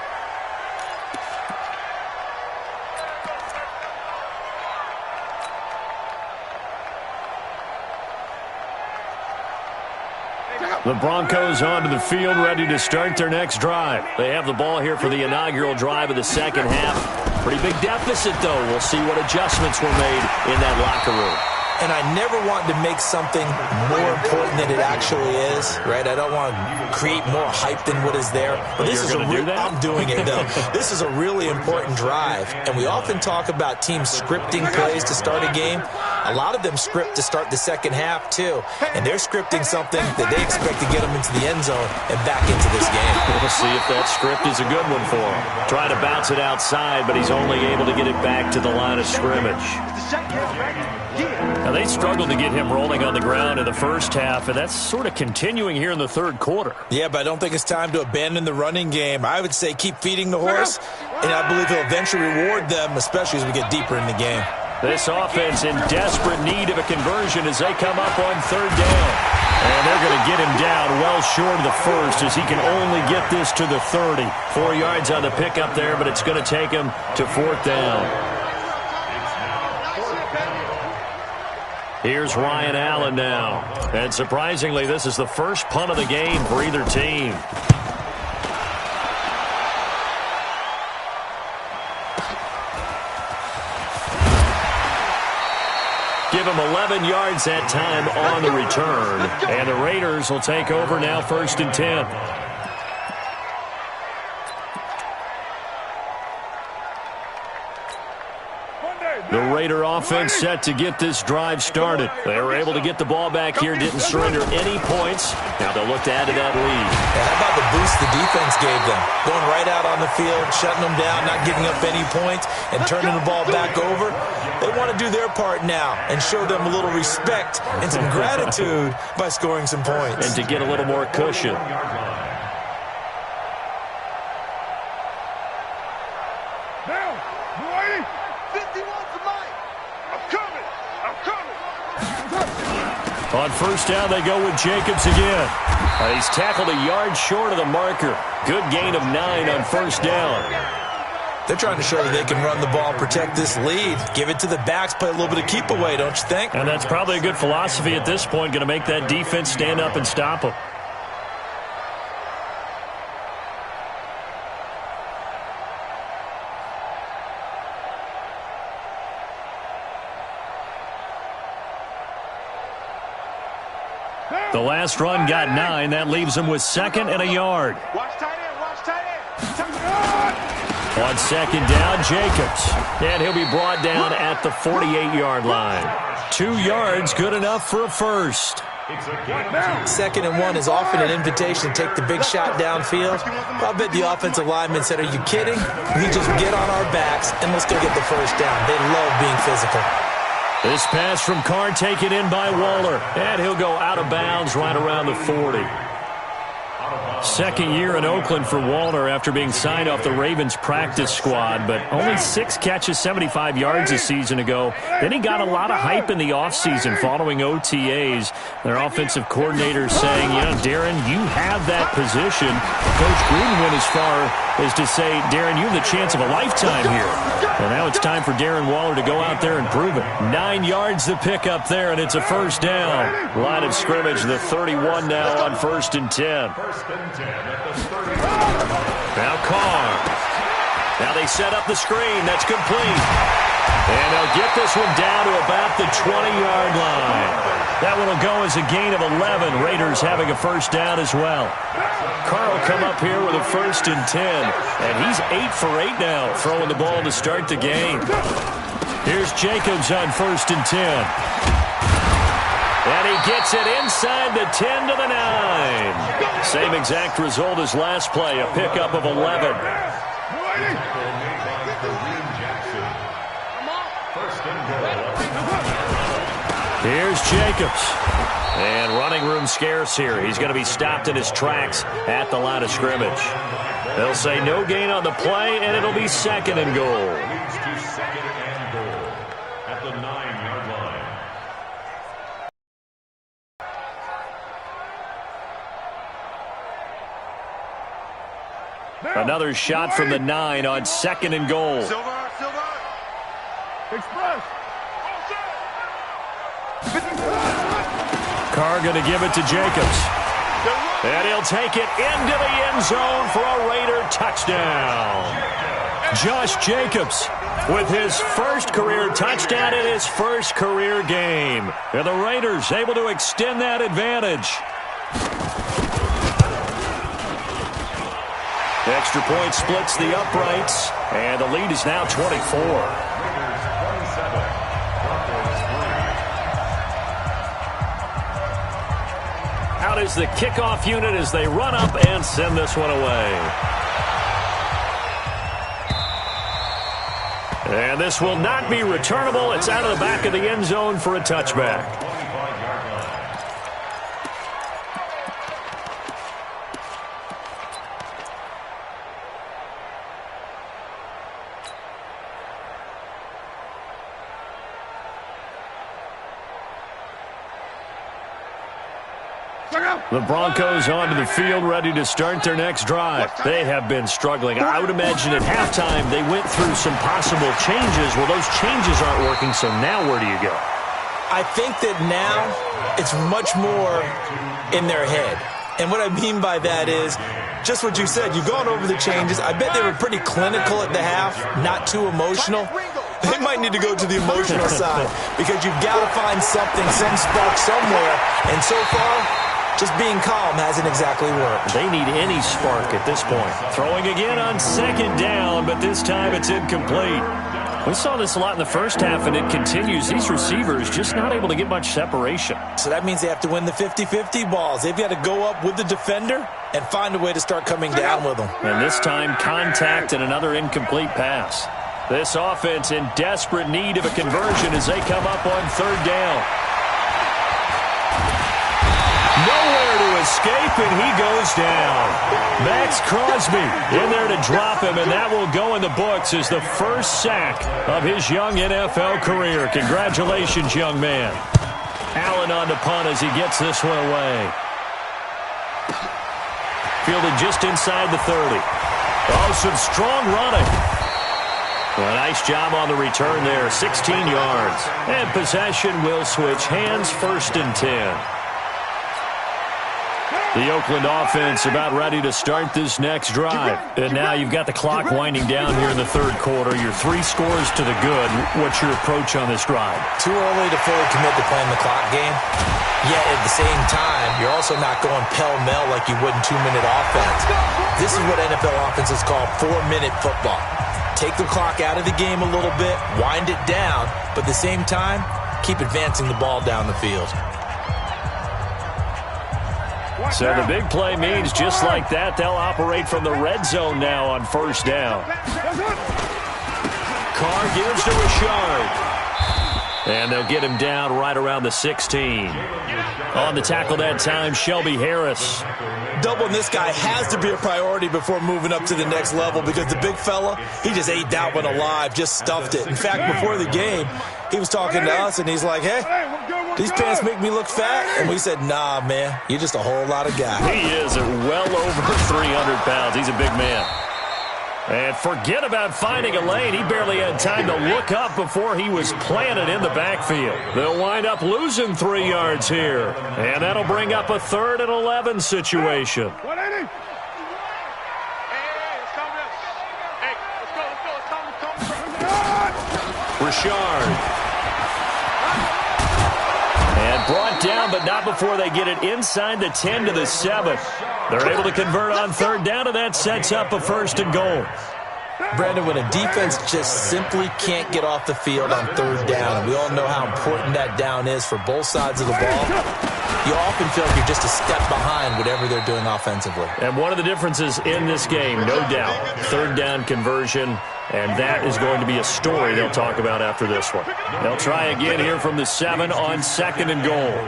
The Broncos onto the field, ready to start their next drive. They have the ball here for the inaugural drive of the second half. Pretty big deficit, though. We'll see what adjustments were made in that locker room. And I never want to make something more important than it actually is, right? I don't want to create more hype than what is there. But this is I'm doing it, though. This is a really important drive. And we often talk about teams scripting plays to start a game. A lot of them script to start the second half, too. And they're scripting something that they expect to get them into the end zone and back into this game. We'll see if that script is a good one for him. Trying to bounce it outside, but he's only able to get it back to the line of scrimmage. Now, they struggled to get him rolling on the ground in the first half, and that's sort of continuing here in the third quarter. Yeah, but I don't think it's time to abandon the running game. I would say keep feeding the horse, and I believe he'll eventually reward them, especially as we get deeper in the game. This offense in desperate need of a conversion as they come up on third down. And they're going to get him down well short of the first as he can only get this to the 30. 4 yards on the pickup there, but it's going to take him to fourth down. Here's Ryan Allen now. And surprisingly, this is the first punt of the game for either team. Give him 11 yards that time on the return. And the Raiders will take over now, 1st and 10. The Raider offense set to get this drive started. They were able to get the ball back here, didn't surrender any points. Now they'll look to add to that lead. How about the boost the defense gave them? Going right out on the field, shutting them down, not giving up any points, and turning the ball back over. They want to do their part now and show them a little respect and some gratitude by scoring some points. And to get a little more cushion. On first down, they go with Jacobs again. He's tackled a yard short of the marker. Good gain of 9 on first down. They're trying to show that they can run the ball, protect this lead, give it to the backs, play a little bit of keep away, don't you think? And that's probably a good philosophy at this point, going to make that defense stand up and stop them. The last run got 9. That leaves him with 2nd and a yard. Watch tight end, watch tight end. On 2nd down, Jacobs. And he'll be brought down at the 48-yard line. 2 yards, good enough for a first. 2nd and 1 is often an invitation to take the big shot downfield. I bet the offensive lineman said, are you kidding? We just get on our backs and let's go get the first down. They love being physical. This pass from Carr taken in by Waller. And he'll go out of bounds right around the 40. Second year in Oakland for Waller after being signed off the Ravens practice squad, but only 6 catches, 75 yards a season ago. Then he got a lot of hype in the offseason following OTAs. Their offensive coordinator saying, you know, Darren, you have that position. Coach Gruden went as far as to say, Darren, you have the chance of a lifetime here. And now it's time for Darren Waller to go out there and prove it. 9 yards to pick up there, and it's a first down. Line of scrimmage, the 31 now on 1st and 10. Now Carr. Now they set up the screen. That's complete. And they'll get this one down to about the 20-yard line. That one will go as a gain of 11. Raiders having a first down as well. Carr will come up here with a 1st and 10. And he's 8 for 8 now, throwing the ball to start the game. Here's Jacobs on 1st and 10. And he gets it inside the 10 to the 9. Same exact result as last play, a pickup of 11. Here's Jacobs. And running room scarce here. He's going to be stopped in his tracks at the line of scrimmage. They'll say no gain on the play, and it'll be 2nd and goal. At the 9-yard line. Another shot from the 9 on 2nd and goal. Silver, Silver. Express. Carr going to give it to Jacobs. And he'll take it into the end zone for a Raider touchdown. Josh Jacobs with his first career touchdown in his first career game. And the Raiders able to extend that advantage. The extra point splits the uprights, and the lead is now 24. Out is the kickoff unit as they run up and send this one away. And this will not be returnable. It's out of the back of the end zone for a touchback. The Broncos onto the field, ready to start their next drive. They have been struggling. I would imagine at halftime they went through some possible changes. Well, those changes aren't working, so now where do you go? I think that now it's much more in their head. And what I mean by that is just what you said. You've gone over the changes. I bet they were pretty clinical at the half, not too emotional. They might need to go to the emotional side because you've got to find something, some spark somewhere. And so far, just being calm hasn't exactly worked. They need any spark at this point. Throwing again on 2nd down, but this time it's incomplete. We saw this a lot in the first half, and it continues. These receivers just not able to get much separation. So that means they have to win the 50-50 balls. They've got to go up with the defender and find a way to start coming down with them. And this time, contact and another incomplete pass. This offense in desperate need of a conversion as they come up on 3rd down. Nowhere to escape, and he goes down. Max Crosby in there to drop him, and that will go in the books as the first sack of his young NFL career. Congratulations, young man. Allen on the punt as he gets this one away. Fielded just inside the 30. Oh, some strong running. Well, nice job on the return there, 16 yards. And possession will switch hands, 1st and 10. The Oakland offense about ready to start this next drive. And now you've got the clock winding down here in the third quarter. You're 3 scores to the good. What's your approach on this drive? Too early to fully commit to playing the clock game. Yet at the same time, you're also not going pell-mell like you would in 2-minute offense. This is what NFL offenses call 4-minute football. Take the clock out of the game a little bit, wind it down, but at the same time, keep advancing the ball down the field. So the big play means just like that, they'll operate from the red zone now on first down. Carr gives to Richard. And they'll get him down right around the 16. On the tackle that time, Shelby Harris. Doubling this guy has to be a priority before moving up to the next level because the big fella, he just ate that one alive, just stuffed it. In fact, before the game, he was talking to us, and he's like, hey, these pants make me look fat? And we said, nah, man, you're just a whole lot of guy. He is well over 300 pounds. He's a big man. And forget about finding a lane. He barely had time to look up before he was planted in the backfield. They'll wind up losing 3 yards here. And that'll bring up a 3rd and 11 situation. Richard. And brought down, but not before they get it inside the 10 to the 7. They're able to convert on 3rd down, and that sets up a 1st and goal. Brandon, when a defense just simply can't get off the field on 3rd down, and we all know how important that down is for both sides of the ball, you often feel like you're just a step behind whatever they're doing offensively. And one of the differences in this game, no doubt, 3rd down conversion, and that is going to be a story they'll talk about after this one. They'll try again here from the 7 on 2nd and goal.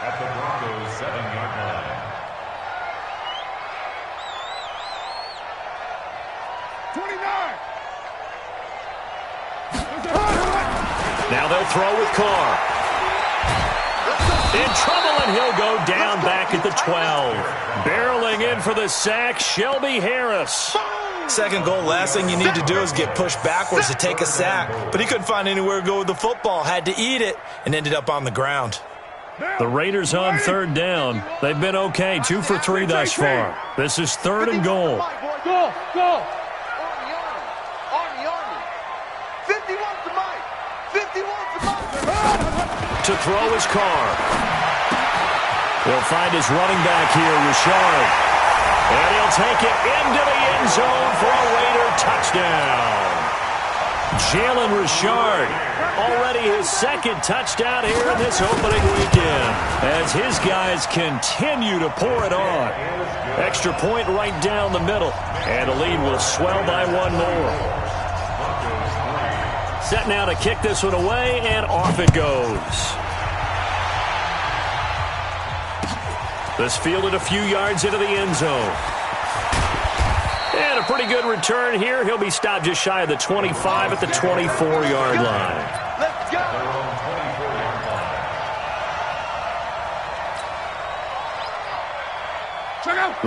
At the Broncos' 7-yard line. Now they'll throw with Carr. In trouble, and he'll go down back at the 12. Barreling in for the sack, Shelby Harris. 2nd goal, last thing you need to do is get pushed backwards to take a sack. But he couldn't find anywhere to go with the football, had to eat it, and ended up on the ground. The Raiders on 3rd down. They've been okay, 2 for 3 thus far. This is 3rd and goal. Go, go. Army. 51's the mic. 51's the mic. To throw is Carr. He'll find his running back here, Richard. And he'll take it into the end zone for a Raider touchdown. Jalen Richard, already his 2nd touchdown here in this opening weekend, as his guys continue to pour it on. Extra point right down the middle, and the lead will swell by 1 more. Set now to kick this one away, and off it goes. This fielded a few yards into the end zone. And a pretty good return here. He'll be stopped just shy of the 25 at the 24-yard line. Let's go.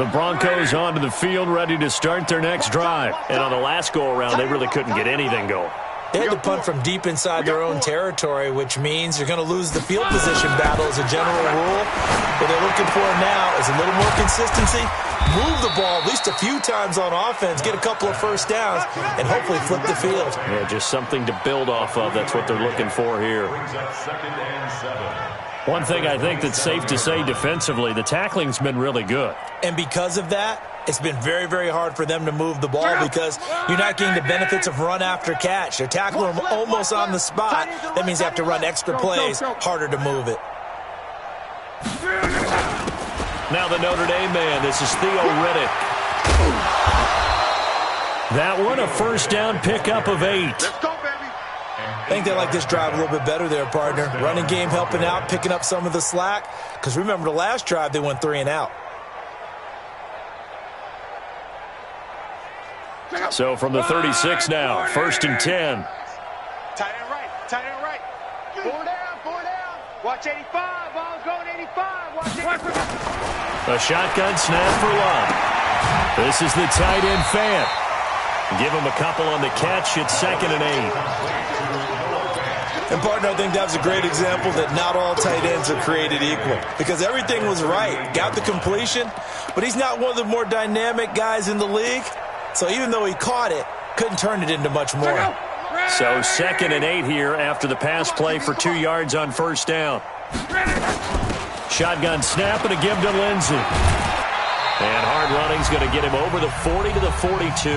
The Broncos onto the field, ready to start their next drive. And on the last go-around, they really couldn't get anything going. They had to punt from deep inside their own territory, which means you're going to lose the field position battle as a general rule. What they're looking for now is a little more consistency, move the ball at least a few times on offense, get a couple of 1st downs, and hopefully flip the field. Yeah, just something to build off of. That's what they're looking for here. One thing I think that's safe to say defensively, the tackling's been really good. And because of that, it's been very, very hard for them to move the ball because you're not getting the benefits of run after catch. They're tackling them almost on the spot. That means they have to run extra plays, harder to move it. Now the Notre Dame man, this is Theo Riddick. That one, a 1st down pickup of 8. I think they like this drive a little bit better there, partner. Running game helping out, picking up some of the slack. Because remember the last drive, they went 3 and out. So from the 36 now, 1st and 10. Tight end right. 4 down. Watch 85, ball going 85. Watch 85. A shotgun snap for Love. This is the tight end fan. Give him a couple on the catch. It's 2nd and 8. And, partner, I think that was a great example that not all tight ends are created equal because everything was right. Got the completion, but he's not one of the more dynamic guys in the league. So even though he caught it, couldn't turn it into much more. So 2nd and 8 here after the pass play for 2 yards on first down. Shotgun snap and a give to Lindsey. And hard running's going to get him over the 40 to the 42.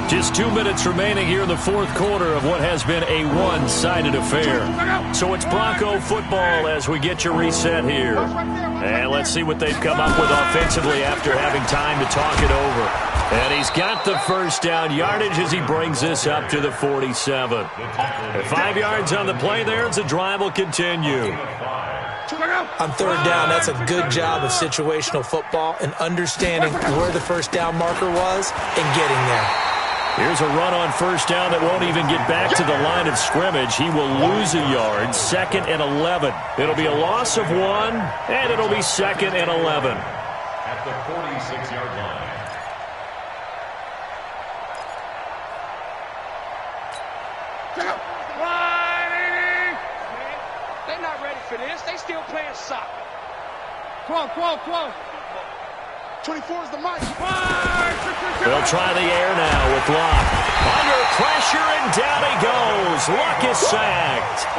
Just 2 minutes remaining here in the fourth quarter of what has been a one-sided affair. So it's Bronco football as we get your reset here. And let's see what they've come up with offensively after having time to talk it over. And he's got the first down yardage as he brings this up to the 47. And 5 yards on the play there as the drive will continue. On third down, that's a good job of situational football and understanding where the first down marker was and getting there. Here's a run on first down that won't even get back to the line of scrimmage. He will lose a yard, 2nd and 11. It'll be a loss of 1, and it'll be 2nd and 11. At the 46-yard line. They're not ready for this. They still playing soccer. 24 is the mark. They'll try the air now with Luck. Under pressure, and down he goes. Luck is sacked.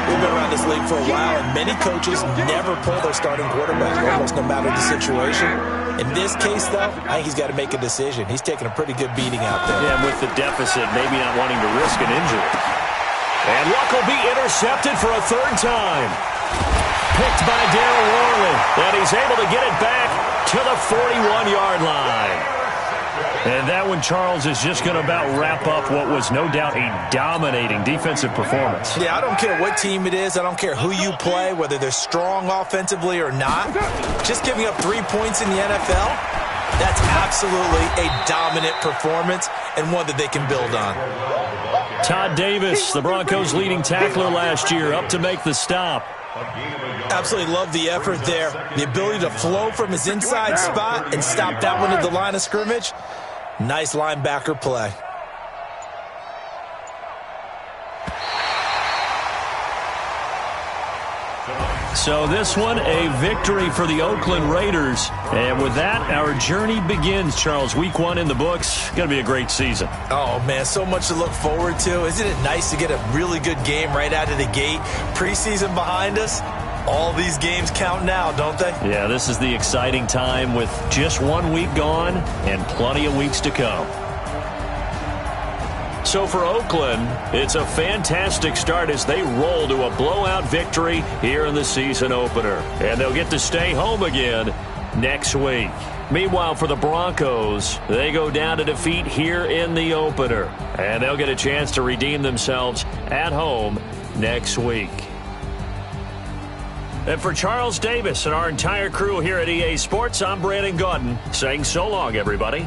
We've been around this league for a while, and many coaches never pull their starting quarterback, almost no matter the situation. In this case, though, I think he's got to make a decision. He's taking a pretty good beating out there. Yeah, with the deficit, maybe not wanting to risk an injury. And Luck will be intercepted for a 3rd time. Picked by Darryl Worley, and he's able to get it back to the 41-yard line. And that one, Charles, is just going to about wrap up what was no doubt a dominating defensive performance. Yeah, I don't care what team it is. I don't care who you play, whether they're strong offensively or not. Just giving up 3 points in the NFL, that's absolutely a dominant performance and one that they can build on. Todd Davis, the Broncos' leading tackler last year, up to make the stop. Absolutely love the effort there. The ability to flow from his inside spot and stop that one at the line of scrimmage. Nice linebacker play. So this one, a victory for the Oakland Raiders. And with that, our journey begins, Charles. Week 1 in the books. Going to be a great season. Oh, man, so much to look forward to. Isn't it nice to get a really good game right out of the gate? Preseason behind us. All these games count now, don't they? Yeah, this is the exciting time with just 1 week gone and plenty of weeks to come. So for Oakland, it's a fantastic start as they roll to a blowout victory here in the season opener. And they'll get to stay home again next week. Meanwhile, for the Broncos, they go down to defeat here in the opener. And they'll get a chance to redeem themselves at home next week. And for Charles Davis and our entire crew here at EA Sports, I'm Brandon Gaudin saying so long, everybody.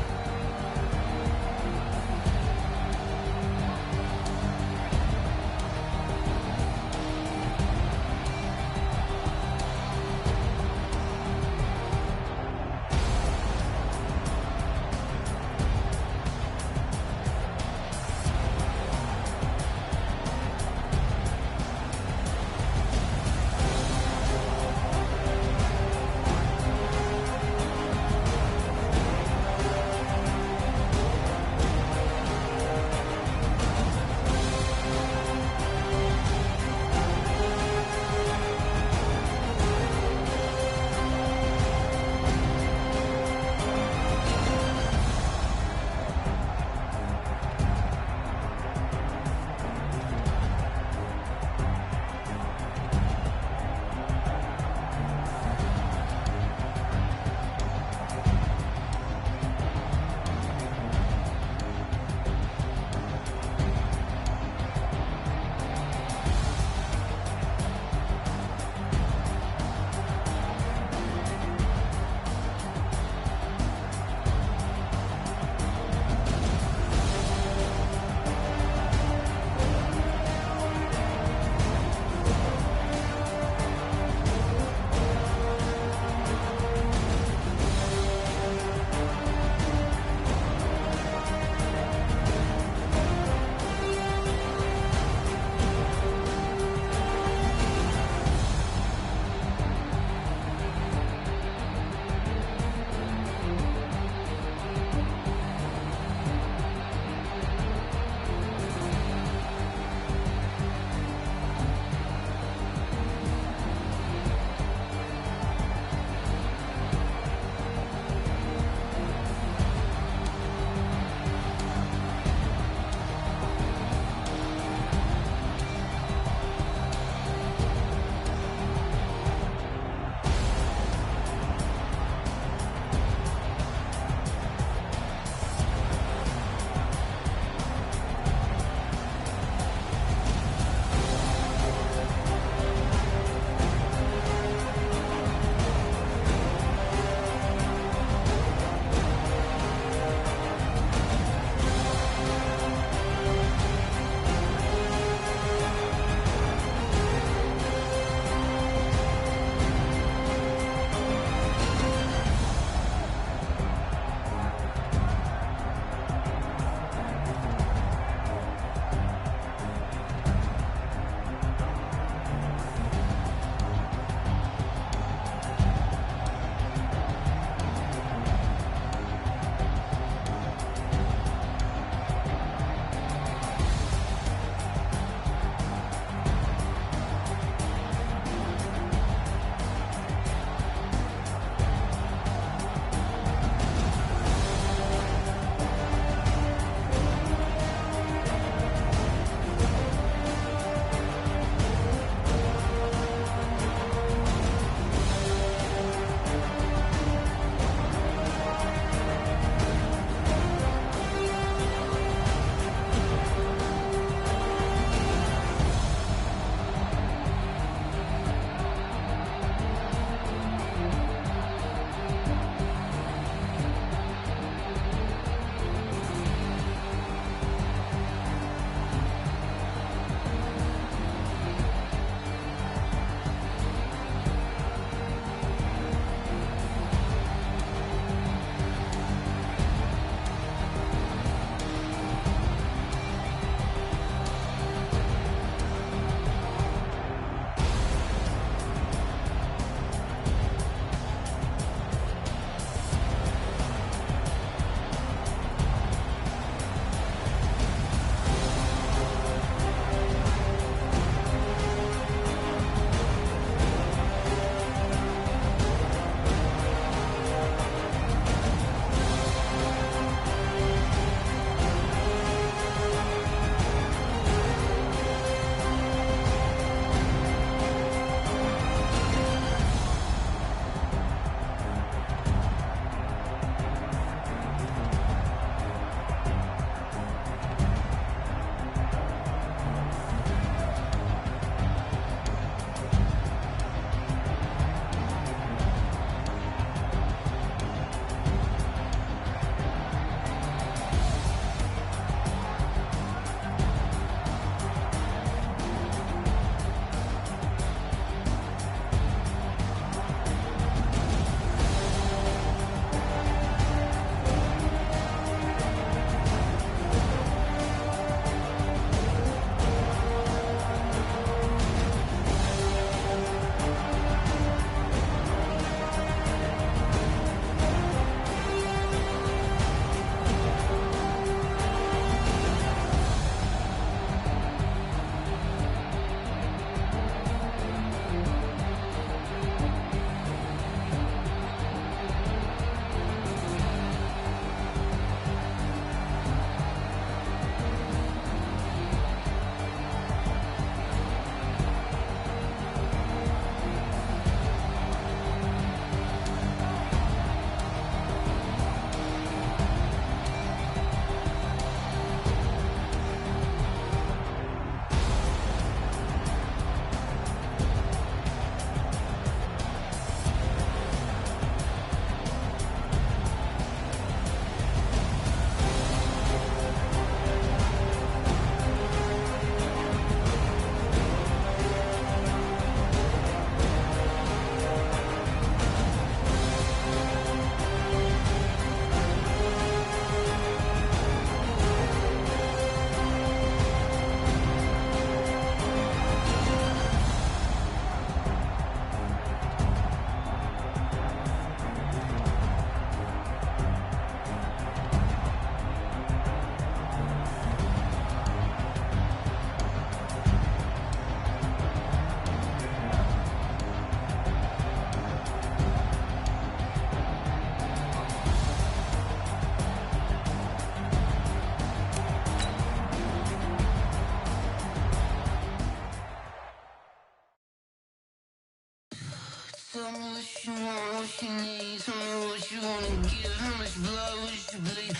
Tell me what you want, what you need. Tell me what you wanna give. How much blood would you bleed?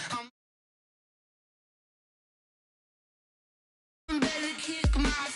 I'm better kick my